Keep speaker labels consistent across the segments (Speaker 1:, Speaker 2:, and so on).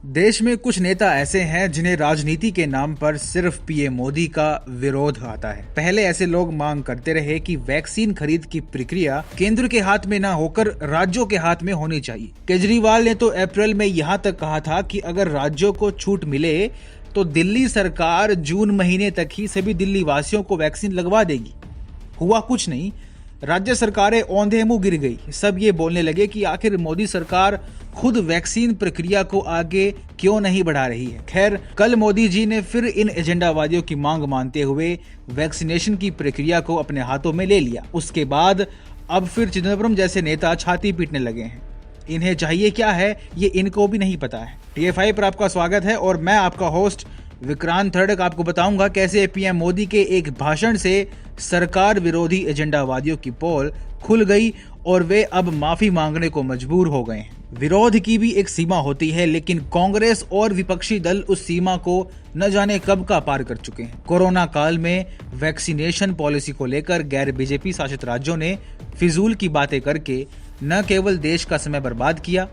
Speaker 1: देश में कुछ नेता ऐसे हैं जिन्हें राजनीति के नाम पर सिर्फ पीएम मोदी का विरोध आता है। पहले ऐसे लोग मांग करते रहे कि वैक्सीन खरीद की प्रक्रिया केंद्र के हाथ में न होकर राज्यों के हाथ में होनी चाहिए। केजरीवाल ने तो अप्रैल में यहाँ तक कहा था कि अगर राज्यों को छूट मिले तो दिल्ली सरकार जून महीने तक ही सभी दिल्ली वासियों को वैक्सीन लगवा देगी। हुआ कुछ नहीं, राज्य सरकारें औंधे मुंह गिर गई। सब ये बोलने लगे कि आखिर मोदी सरकार खुद वैक्सीन प्रक्रिया को आगे क्यों नहीं बढ़ा रही है। खैर, कल मोदी जी ने फिर इन एजेंडावादियों की मांग मानते हुए वैक्सीनेशन की प्रक्रिया को अपने हाथों में ले लिया। उसके बाद अब फिर चिदम्बरम जैसे नेता छाती पीटने लगे हैं। इन्हें चाहिए क्या है ये इनको भी नहीं पता है। TF5 पर आपका स्वागत है और मैं आपका होस्ट विक्रांत थर्डक आपको बताऊंगा कैसे पीएम मोदी के एक भाषण से सरकार विरोधी एजेंडावादियों की पोल खुल गई और वे अब माफी मांगने को मजबूर हो गए हैं। विरोध की भी एक सीमा होती है, लेकिन कांग्रेस और विपक्षी दल उस सीमा को न जाने कब का पार कर चुके हैं। कोरोना काल में वैक्सीनेशन पॉलिसी को लेकर गैर बीजेपी शासित राज्यों ने फिजूल की बातें करके न केवल देश का समय बर्बाद किया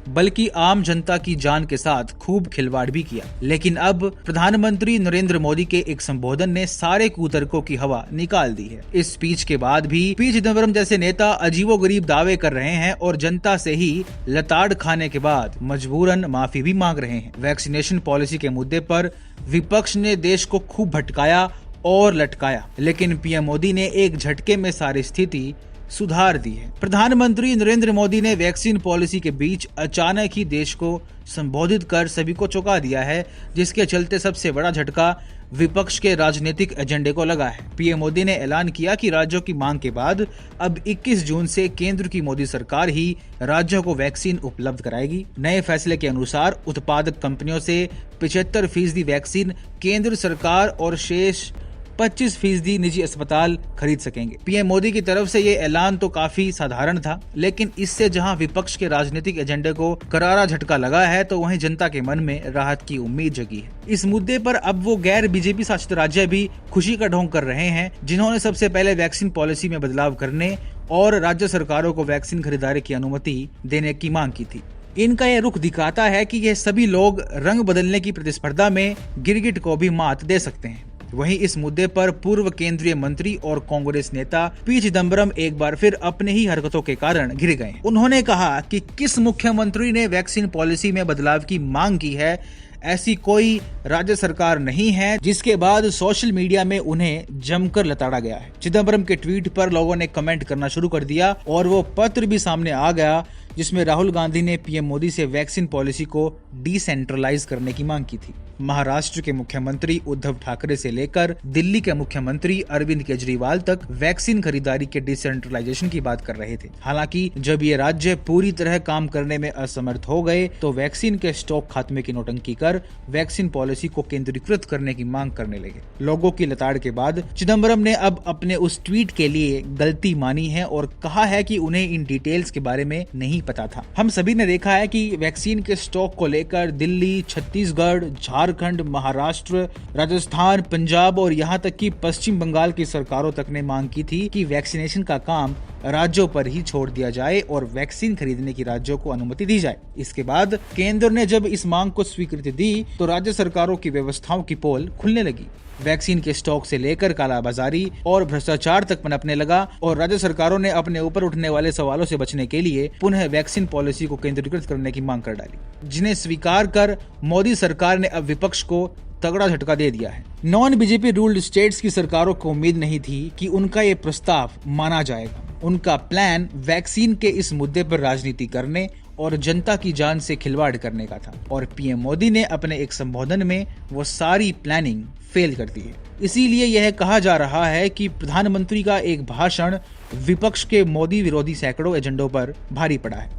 Speaker 1: बल्कि आम जनता की जान के साथ खूब खिलवाड़ भी किया। लेकिन अब प्रधानमंत्री नरेंद्र मोदी के एक संबोधन ने सारे कुतर्कों की हवा निकाल दी है। इस स्पीच के बाद भी पी चिदम्बरम जैसे नेता अजीबोगरीब दावे कर रहे हैं और जनता से ही लताड़ खाने के बाद मजबूरन माफी भी मांग रहे हैं। वैक्सीनेशन पॉलिसी के मुद्दे पर विपक्ष ने देश को खूब भटकाया और लटकाया, लेकिन पीएम मोदी ने एक झटके में सारी स्थिति सुधार दी है। प्रधानमंत्री नरेंद्र मोदी ने वैक्सीन पॉलिसी के बीच अचानक ही देश को संबोधित कर सभी को चौंका दिया है, जिसके चलते सबसे बड़ा झटका विपक्ष के राजनीतिक एजेंडे को लगा है। पीएम मोदी ने ऐलान किया कि राज्यों की मांग के बाद अब 21 जून से केंद्र की मोदी सरकार ही राज्यों को वैक्सीन उपलब्ध कराएगी। नए फैसले के अनुसार उत्पादक कंपनियों से 75% वैक्सीन केंद्र सरकार और शेष 25% निजी अस्पताल खरीद सकेंगे। पीएम मोदी की तरफ से ये ऐलान तो काफी साधारण था, लेकिन इससे जहां विपक्ष के राजनीतिक एजेंडे को करारा झटका लगा है तो वहीं जनता के मन में राहत की उम्मीद जगी है। इस मुद्दे पर अब वो गैर बीजेपी शासित राज्य भी खुशी का ढोंग कर रहे हैं, जिन्होंने सबसे पहले वैक्सीन पॉलिसी में बदलाव करने और राज्य सरकारों को वैक्सीन खरीदारी की अनुमति देने की मांग की थी। इनका यह रुख दिखाता है कि ये सभी लोग रंग बदलने की प्रतिस्पर्धा में गिरगिट को भी मात दे सकते हैं। वहीं इस मुद्दे पर पूर्व केंद्रीय मंत्री और कांग्रेस नेता पी चिदम्बरम एक बार फिर अपने ही हरकतों के कारण घिर गए। उन्होंने कहा कि किस मुख्यमंत्री ने वैक्सीन पॉलिसी में बदलाव की मांग की है, ऐसी कोई राज्य सरकार नहीं है। जिसके बाद सोशल मीडिया में उन्हें जमकर लताड़ा गया है। चिदम्बरम के ट्वीट पर लोगों ने कमेंट करना शुरू कर दिया और वो पत्र भी सामने आ गया जिसमें राहुल गांधी ने पीएम मोदी से वैक्सीन पॉलिसी को डिसेंट्रलाइज करने की मांग की थी। महाराष्ट्र के मुख्यमंत्री उद्धव ठाकरे से लेकर दिल्ली के मुख्यमंत्री अरविंद केजरीवाल तक वैक्सीन खरीदारी के डिसेंट्रलाइजेशन की बात कर रहे थे। हालांकि जब ये राज्य पूरी तरह काम करने में असमर्थ हो गए तो वैक्सीन के स्टॉक खात्मे की नोटंकी कर वैक्सीन पॉलिसी को केंद्रीकृत करने की मांग करने लगे। लोगों की लताड़ के बाद चिदम्बरम ने अब अपने उस ट्वीट के लिए गलती मानी है और कहा है कि उन्हें इन डिटेल्स के बारे में नहीं पता था। हम सभी ने देखा है कि वैक्सीन के स्टॉक को लेकर दिल्ली, छत्तीसगढ़, झारखंड, महाराष्ट्र, राजस्थान, पंजाब और यहाँ तक कि पश्चिम बंगाल की सरकारों तक ने मांग की थी कि वैक्सीनेशन का काम राज्यों पर ही छोड़ दिया जाए और वैक्सीन खरीदने की राज्यों को अनुमति दी जाए। इसके बाद केंद्र ने जब इस मांग को स्वीकृति दी तो राज्य सरकारों की व्यवस्थाओं की पोल खुलने लगी। वैक्सीन के स्टॉक से लेकर कालाबाजारी और भ्रष्टाचार तक पनपने लगा और राज्य सरकारों ने अपने ऊपर उठने वाले सवालों से बचने के लिए पुनः वैक्सीन पॉलिसी को केंद्रीकृत करने की मांग कर डाली, जिन्हें स्वीकार कर मोदी सरकार ने अब विपक्ष को तगड़ा झटका दे दिया है। नॉन बीजेपी रूल्ड स्टेट्स की सरकारों को उम्मीद नहीं थी कि उनका ये प्रस्ताव माना जाएगा। उनका प्लान वैक्सीन के इस मुद्दे पर राजनीति करने और जनता की जान से खिलवाड़ करने का था और पीएम मोदी ने अपने एक संबोधन में वो सारी प्लानिंग फेल कर दी है। इसीलिए यह कहा जा रहा है कि प्रधानमंत्री का एक भाषण विपक्ष के मोदी विरोधी सैकड़ों एजेंडों पर भारी पड़ा है।